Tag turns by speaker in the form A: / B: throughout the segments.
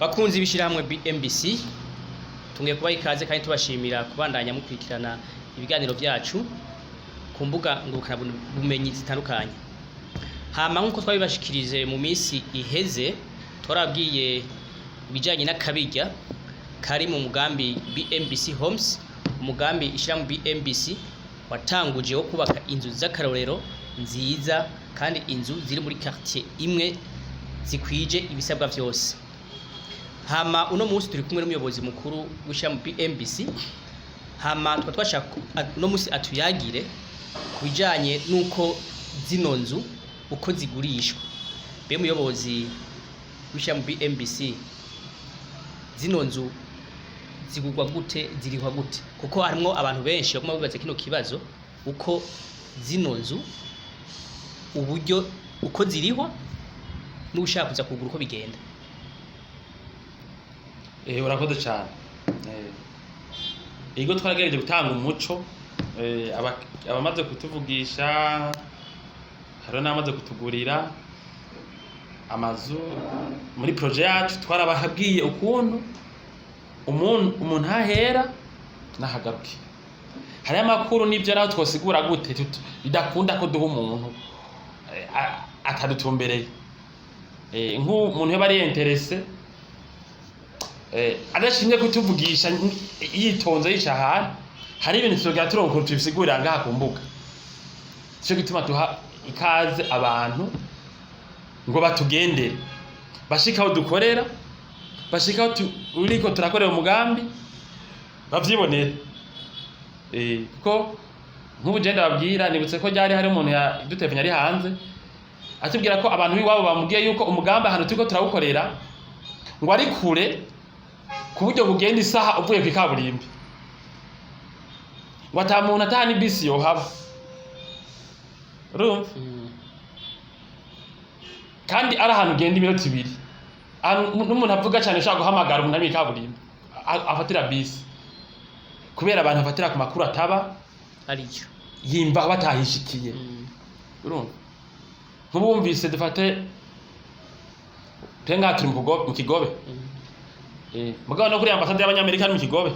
A: Bakunzi bishirahamwe BMBC tungiye kubaha ikaze kandi tubashimira kubandanya mukurikirana ibiganiro byacu ku mbuga ngurukana bumenyi zitandukanye. Hama nkuko twabibashikirije mu minsi iheze twarabwiye bijanye n'akabirya kari mu mugambi BMBC Homes, umugambi ishirahamwe BMBC watanguje wo kubaka inzu z'akarorero nziza kandi inzu ziri muri quartier imwe zikwije ibisabwa vyose. Hama uno munsi turi kumwe n'umuyobozi mukuru w'ishirahamwe BMBC, hama twashaka uno munsi atuyagire kubijanye nuko zino nzu uko zigurishwa. Be muyobozi w'ishirahamwe BMBC, zino nzu zigurwa gute, zirihwa gute? Kuko harimo abantu benshi baguma bibaza kino kibazo uko zino nzu uburyo uko zirihwa n'ushaka kuza kugura uko bigenda.
B: Urakoze cyane. Ego twaragereje gutanga umuco, abamaze kutuvugisha haro namaze kutugurira amazu muri projet yacu, twarabahabwiye ukuntu umuntu hahera nahagaruke. Hari amakuru n'ibyo naho twosigura gute bidakunda ko duha umuntu atadutumbereye. Nk'umuntu yaba ari interesse adashimye kutuvugisha yitonze yicaha, hari ibintu tugira turonko tubisigurira ngaha ku mbuga. Cyo gituma tuha ikaze abantu ngo batugendere, bashikaho dukorera, bashikaho uriko turakorera umugambi bavyibonera. Kuko nk'ubugenda babwira nibutse ko ryari hari umuntu yadutevenya ari hanze atubwira ko abantu biwabo bamubwiye yuko umugambi ahantu turiko turawukorera ngo ari kure ku buryo bugenda isaha uvuye ku kaburimbi, ngo ata muntu atahani bisi yohaba. Urumva? Kandi ari ahantu ugenda iminota 2 n'umuntu avuga cyane ushaka guhamagara umuntu ari kaburimbi afatira bisi, kubera abantu afatira ku makuru ataba
A: ariyo
B: yimba batahishikiye. Urumva? Nk'ubumvise dufate tenga turi mu Kigobe. Mugabo no kuri ambasade y'abanyamerika mu Kigobe.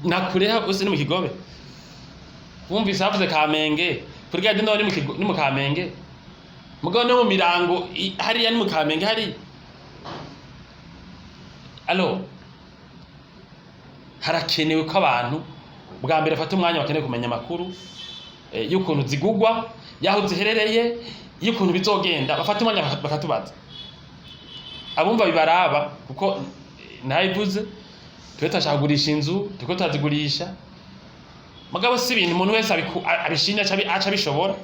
B: Nakureha use ni mu Kigobe. Wumvise havuze Kamenge, kuri gade no ni mu Kamenge. Mugabo no mu Mirango hari ya ni mu Kamenge hari. Harakenewe ko abantu bwa mbere fata umwanya bakeneye kumenya makuru y'ukuntu zigugwa, yaho ziherereye, y'ukuntu bizogenda, bafata umwanya bakatubaza. Abumva bibaraba kuko nayivuze twetashaka kugurisha inzu, tuko tazigurisha. Mugabo si ibintu umuntu wese abishinya aca bishobora.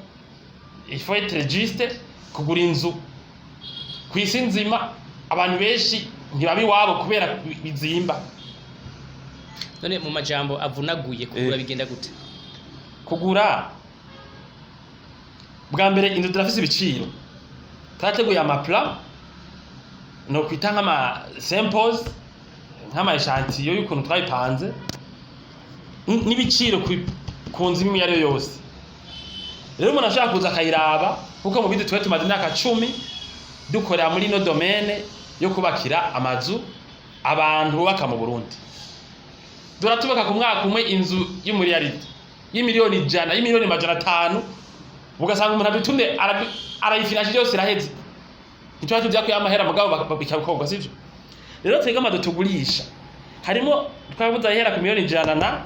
B: Il faut être juste kugura inzu kwisi nzima. Abantu benshi ntibabi wabo kubera bizimba.
A: None mu majambo avunaguye kugura bigenda gute?
B: Kugura bwa mbere inzu turafise ibiciro, twateguye amaplan no kwita nk'ama samples, nk'ama echantillo y'ukuntu twayipanze n'ibiciro ku nzu imwe yari yose. Rero umuntu ashaka kuza akayiraba kuko mu bindi twe tumaze imyaka 10 dukorera muri no domaine yo kubakira amazu abantu bubaka mu Burundi. Duratubaka ku mwaka umwe inzu y'umuriyaridi y'imiliyoni 100, y'imiliyoni 500, ugasanga umuntu abitumye arayifinaje yose iraheze. Ntitwaje bya ko yamahera mugabo bikabikorwa sivyo. Rero twega amado tugurisha harimo twavuze ahera ku miliyoni 100 na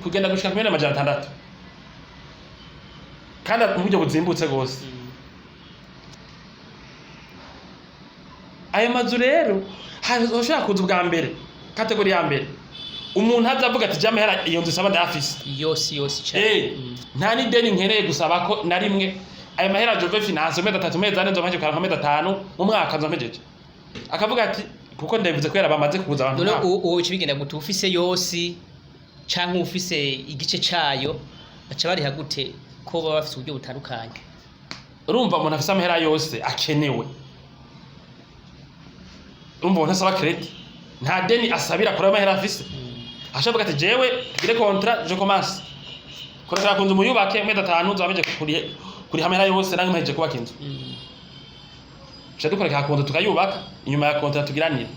B: kugenda gushika ku miliyoni 600, kandi mu buryo buzimbutse gose. Ayo mazu rero ushaka kuza bwa mbere kategori ya mbere, umuntu azavuga ati jamahera iyo nzu saba ndafise
A: yose cyane.
B: Nta ni deni nkeneye gusaba ko na rimwe ayo mahera Jove Finance meza 3 meza ane nzomaje kwa meza 5 mu mwaka nzomejeje. Akavuga ati kuko ndabivuze kwera bamaze kuza abantu.
A: None uwo kibigenda gute ufise yose canke ufise igice cayo aca bari hagute ko baba bafite uburyo butandukanye?
B: Urumva umuntu afise amahera yose akenewe. Urumva umuntu asaba credit nta deni asabira kuri amahera afise. Ashavuga ati jewe tugire contrat je commence. Kora kunzu muyubake meza 5 nzomaje kuri hamera yose nange mpeje kubaka inzu. tuca dukora ka kontra tukayubaka inyuma ya kontra tugiranira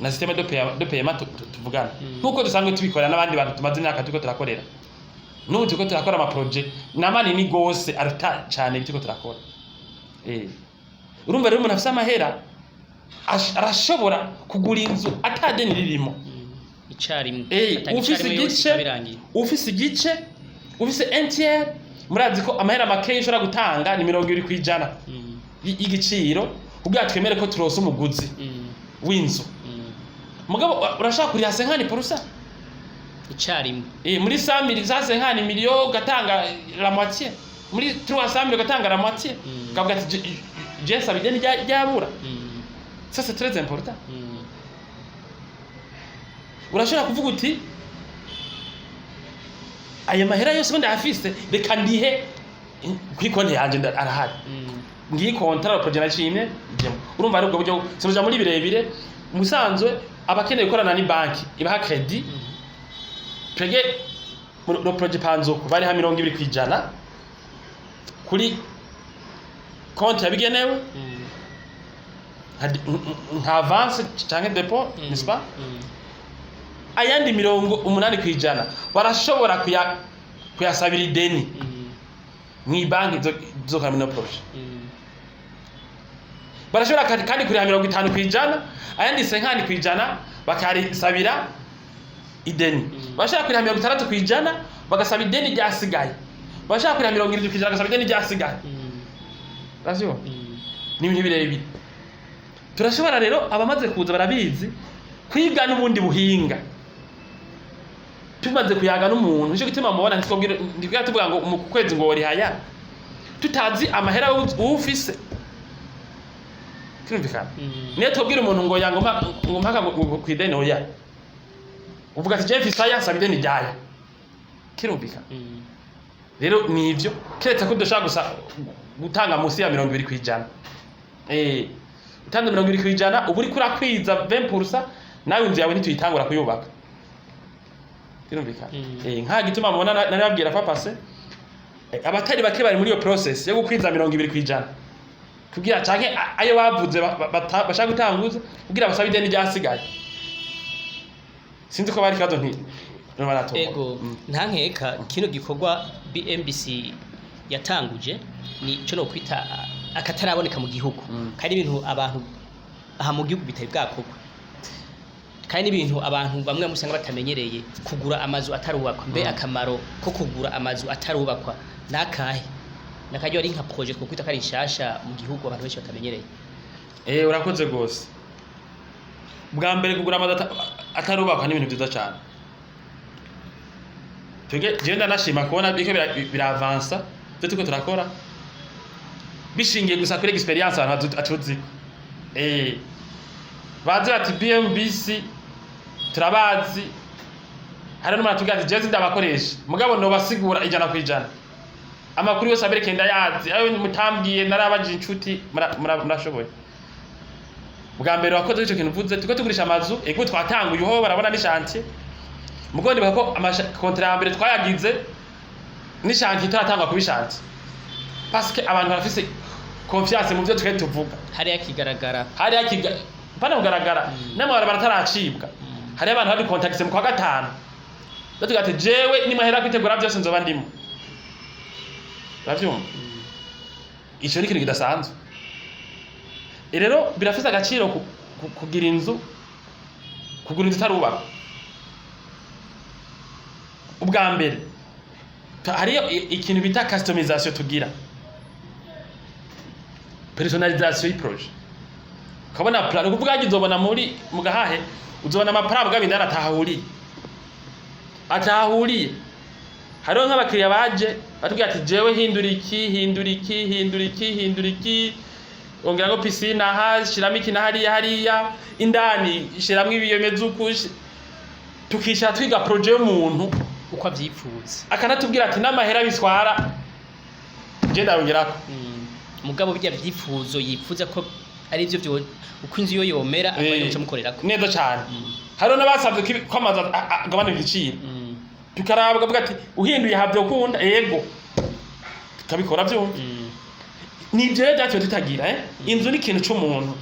B: na systeme de paiement tuvugana nkuko dusanzwe tubikora n'abandi bantu tumaze imyaka turiko turakorera n'ubu turiko turakora ama projet namani ni gose aruta cyane turiko turakora urumva rero umuntu afise amahera arashobora kugura inzu atadeni ririmo
A: icarimwe
B: ufise igice ufise NTR murazi ko amahera make ushobora gutanga ni 20% y'igiciro kugira twemere ko turose umuguzi w'inzu mugabo urashaka kuri hase nkani porusa
A: icarimwe
B: muri 100 zase nkani miliyo gatanga la moitié muri 300 gatanga la moitié kavuga ati je sabideni ryabura ça c'est très important urashaka kuvuga uti aya mahera yose bandi afise reka ndihe kuri konti yanje arahari ngiye kontra projet nashimye urumva ari ubwo buryo sinuja muri birebire musanzwe abakeneye gukorana ni banki ibaha credit twege no projet panzoko bari ha 20% kuri konti yabigenewe nka avance canke depot n'est-ce pas ayandi 80% barashobora kuyasabira ideni mu banki zo kamino projet barashobora kandi kuri 50% ayandi 50% bakarisabira ideni bashaka kuri 60% bagasaba ideni ryasigaye bashaka kuri 70% bagasaba ideni ryasigaye rasyo ni ibintu birebire turashobora rero abamaze kuza barabizi kwiga n'ubundi buhinga tumaze kuyaga n'umuntu cyo gituma mubona ndikubwira tuvuga ngo mu kwezi ngo wari haya tutazi amahera ufise kirumvikana niyo tubwira umuntu ngo yangoma ngo mpaka ku ideni oya uvuga ati Jeff Isaya sabideni ryaya kirumvikana rero nivyo keretse ko dushaka gusa gutanga musi ya 20% utanga 20% ubu uri kurakwiza 20% nawe inzu yawe ntituyitangura kuyubaka kirumvikana nka gituma mubona narababwira papase abatari bake bari muri iyo process yo gukwiza 20% kugira canke ayo bavuze bashaka gutanguza kugira basabe ideni ryasigaye sinzi ko bari kazo nti
A: ego ntankeka kino gikorwa BMBC yatanguje ni cyo no kwita akataraboneka mu gihugu kandi ibintu abantu aha mu gihugu bitari bwakorwa kandi ibintu abantu bamwe musanga batamenyereye kugura amazu atarubakwa mbe akamaro ko kugura amazu atarubakwa nakahe nakajyo ari nka projet ko kwita kari nshasha mu gihugu abantu benshi batamenyereye
B: urakoze gose bwa mbere kugura amazu atarubakwa ni ibintu byiza cyane twege genda nashima kubona biko biravansa tuko turakora bishingiye gusa kuri experience abantu atuzi bazi ati BMBC turabazi hari no matugazi jezi ndabakoresha mugabo no basigura 100% amakuru yose abereke ndayazi ayo mutambwiye narabaje inshuti murashoboye bwa mbere wakoze ico kintu vuze tuko tugurisha amazu ego twatanguye ho barabona ni chantier mugondi bako kontra ya mbere twayagize ni chantier turatangwa kubishanti parce que abantu barafise confiance mu byo twe tuvuga
A: hari yakigaragara
B: bana kugaragara namwe barataracibwa hari abantu bari contacte mu kwa gatanu batuga ati jewe ni mahera kwitegura byose nzoba ndimo bavyumva ico ni kintu kidasanzwe rero birafise agaciro kugira inzu kugura inzu tarubaka ubwa mbere hariyo ikintu bita customization tugira personalisation y'projet kabona plan ukuvuga uzobona muri mugahahe uzobona amaplan bwa bindana atahuriye hariho nk'abakiriya baje batubwira ati jewe hindura iki ongera ngo piscine aha shiramo iki na hariya indani shiramo ibiyomezuku tukisha twiga projet y'umuntu
A: uko avyipfuza
B: akanatubwira ati n'amahera biswara je ndarongerako
A: mugabo bijya byifuzo yipfuza ko ari byo byo uko inzu yo yomera abaye mukorerako
B: neza cyane hariho n'abasabye ko amazi agabana igiciro tukarabwa bwa ati uhinduye habyo kunda yego tukabikora byo nivyo rero byatwe tutagira inzu ni ikintu c'umuntu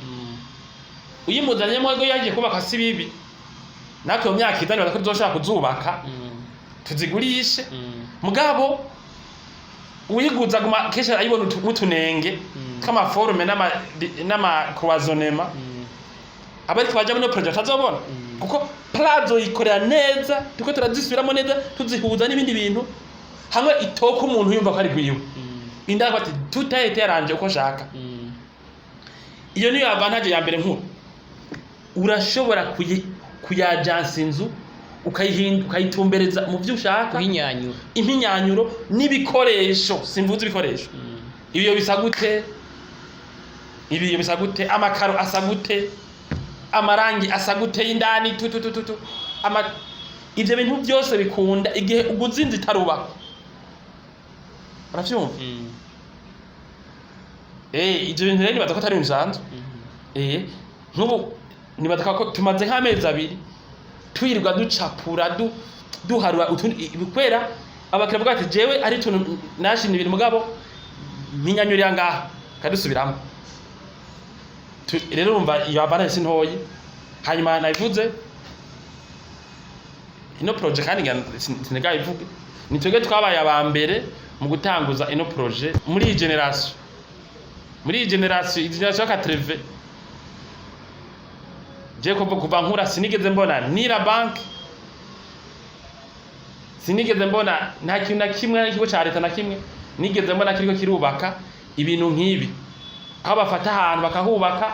B: uyimuzanye mwe yagiye kubaka si bibi natwe mu myaka idani baza ko tuzoshaka kuzubaka tuzigurishe mugabo uyiguza guma kesha ayibona utunenge kama forume n'ama croisonnement abari kwaje muri project azobona kuko plazo ikorera neza tuko turazisubiramo neza tuzihuza n'ibindi bintu hamwe itoko umuntu yumva ko ari gwiwe indako ati tutahite yaranje uko shaka iyo niyo avantage ya mbere nkuru urashobora kuyajansa inzu ukayitumbereza mu byo ushaka impinyanyuro n'ibikoresho simvuze ibikoresho ibiyo bisagute ibiyo bisagute amakaro asagute amarangi asagute y'indani ivyo bintu byose bikunda igihe uguzinze itarubaka uravyumva ivyo bintu rero nibaza ko atari bisanzwe nk'ubu nibaza ko tumaze nk'amezi abiri twirirwa ducapura duharura kwera abakira bwa ati jewe ari tuntu nashimye ibintu mugabo minyanyurira ngaha kadusubiramo rero urumva iyo abana sintoyi hanyuma nabivuze ino project kandi sinega ivuge ni twege twabaye abambere mu gutanguza ino projet muri iyi generation ya Katreve je kuva nkura sinigeze mbona nira bank sinigeze mbona nta kintu na kimwe n'ikigo ca leta na kimwe nigeze mbona kiriko kirubaka ibintu nk'ibi aho bafata ahantu bakahubaka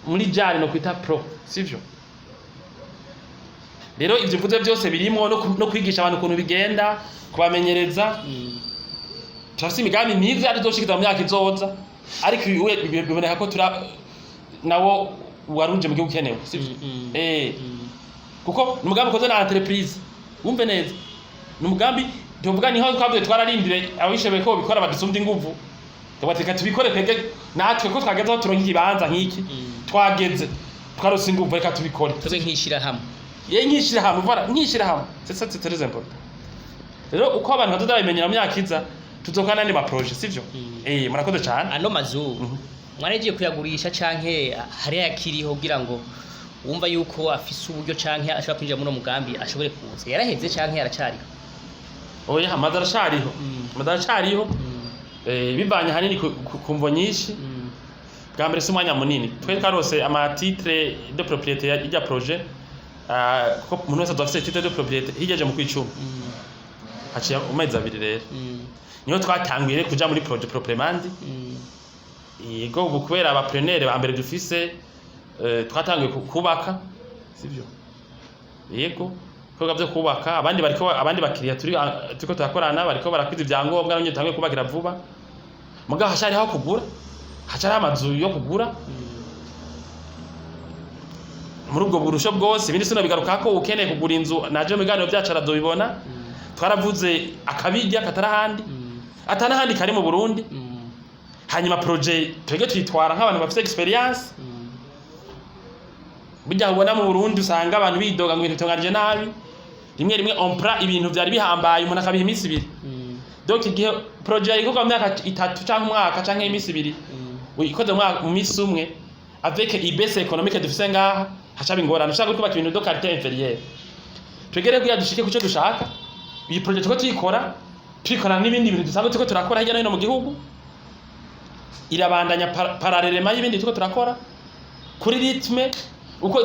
B: muri jari no kwita pro sivyo rero ivyo mvuze byose birimo no kwigisha abantu ukuntu bigenda kubamenyereza turafise imigambi myiza tuzoshikira mu myaka izoza ariko biboneka ko nawo warunje mu gihugu kenewe sivyo kuko umugambi ukoze na entreprise wumve neza n'umugambi tuvuga niho twabwe twararindire abishebeye ko bikora badusumva inguvu tubateka tubikore twege natwe ko twageze aho turonka ikibanza nk'iki twageze twarose inguvu reka tubikore
A: tuze nkishira hamwe
B: nkishira hamwe voilà nkishira hamwe c'est très important rero uko abantu bazodabimenyera mu myaka iza tuzokana n'andi ma projet sivyo murakoze cyane
A: ano mazu mwaragiye kuyagurisha canke hari yakiriho kugira ngo wumva yuko afise uburyo canke ashobora kwinjira muri mugambi ashobore kuza yaraheze canke yaracariho
B: oya madara bivanye hanini ku mvo nyinshi bwa mbere si umwanya munini twe twarose ama titre de propriété y'irya projet kuko umuntu wese adafise titre de propriété higeje mu kwicuma haciye amezi abiri rero niho twatanguye kuja muri projet proprement yego ubu kubera abapreneur ba mbere dufise twatanguye kubaka sivyo yego koga byo kubaka abandi bakiriya turiko turakorana bariko barakwiza ibyangombwa n'inyo tanguye kubakira vuba muga hashari aho kugura hashari amazu yo kugura muri ubwo burusho bwose ibindi sino bigaruka ko ukeneye kugura inzu naje mu biganiro byacu aradobibona twaravuze akabijya katarahandi atanahandi kari mu Burundi hanyuma projet twege twitwara nk'abantu bafite experience bijya ubona mu Burundi usanga abantu bidoga ngo ibintu bitunganije nabi rimwe ompra ibintu byari bihambaye umuntu akabiha iminsi ibiri donc igihe projet iko kwa myaka 3 cyangwa umwaka cyangwa iminsi ibiri uyikoze mu minsi umwe avec ibese économique dufise ngaha hacaba ingorane ushaka kubaka ibintu do qualité inférieure twegere kuya dushike kuco dushaka iyi projet ko tuyikora n'ibindi bintu dusanzwe tuko turakora hirya no hino mu gihugu irabandanya parallèlement y'ibindi tuko turakora kuri rythme uko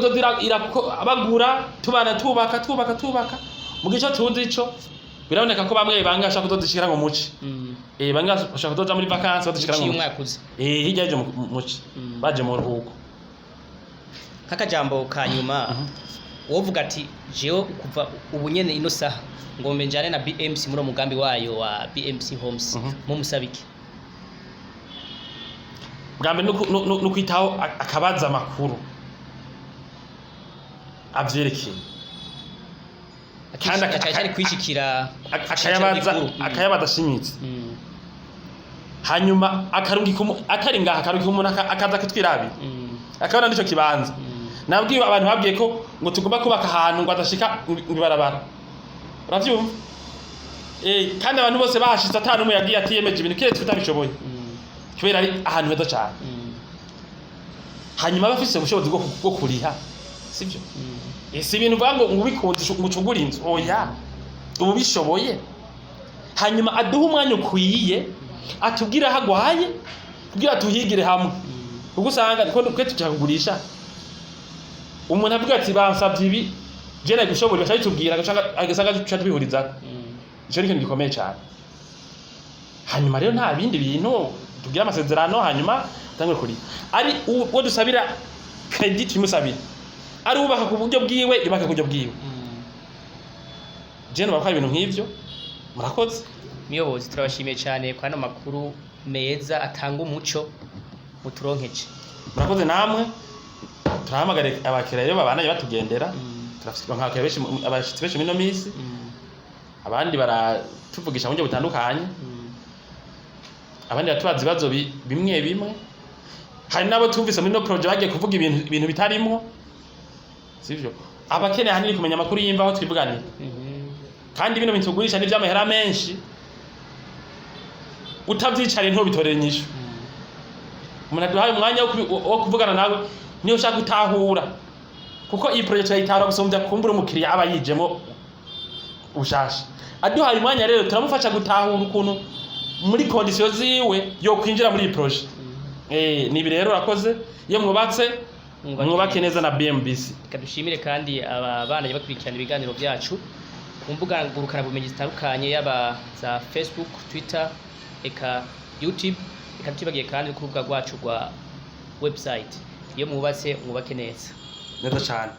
B: bagura tubana tubaka mu gice tuzi ico biraboneka ko bamwe bangasha kuzodishikira ngo muci bangasha kuzoja muri vacances badishikira ngo
A: muci
B: hirya je muci baje mu ruhuko
A: kakajambo kanyuma wovuga ati jewe kuva ubunyene ino saha ngombe njane na BMC muri mugambi wayo wa BMC Homes mu musabiki
B: bwambe no kwitaho akabaza makuru avyerekeye
A: kandi akacari kwishikira
B: akayabaza shimitse hanyuma akarungika atari ngaha akarungika umuntu akaza kitwirabi akabona ndico kibanza nabwiye abantu babwiye ko ngo tugomba kubaka ahantu ngo adashika ibarabara uravyumva kandi abantu bose bahashitse atanu umwe yagiye atiyemeje ibintu kiretse tutabishoboye kubera ari ahantu heza cyane hanyuma bafise ubushobozi bwo kuriha sivyo si ibintu uvuga ngo ubikunze ucugura inzu oya ubu bishoboye hanyuma aduha umwanya ukwiye atubwira aho agwaye kugira tuhigire hamwe kuko usanga twe tucakugurisha umuntu avuga ati bansavye ibi je nayo gushobora gacha bitubwira agasanga duca tubihuriza ico ni ikintu gikomeye cyane hanyuma rero nta bindi bintu tugira amasezerano hanyuma tangwe kuri ari uwo dusabira credit tumusabira ari ubaka ku buryo bwiwe ibaka ku buryo bwiwe je no bakora ibintu nk'ivyo murakoze
A: Miyobozi turabashimiye cyane kwa no makuru meza atanga umuco muturonkeje
B: murakoze namwe turahamagare abakiriya rero babana batugendera turafite abashitsi benshi mino misi abandi baratuvugisha mu buryo butandukanye abandi batubaza ibibazo bimwe bimwe hari nabo tumvise muri no project bagiye kuvuga ibintu bitarimo sivyo abakeneye hanini kumenya amakuru y'imvaho twivuganira kandi bino bintu tugurisha ni by'amahera menshi utavyicare nto bitorera inyishu umuntu aduhaye umwanya wo kuvugana nawe niyo ushaka gutahura kuko iyi project yayitahura gusombya kumbura umukiriya aba yijemo ushasha aduhaye umwanya rero turamufasha gutahura ukuntu muri condition ziwe yo kwinjira muri iyi project nibi rero urakoze iyo mwubake neza na BMBC
A: kadushimire kandi abana bakurikirana ibiganiro byacu ku mbuga ngurukana bumenyi zitandukanye yaba za Facebook Twitter eka YouTube eka tubagiye kandi ku rubuga rwacu rwa website iyo mwubake neza
B: cyane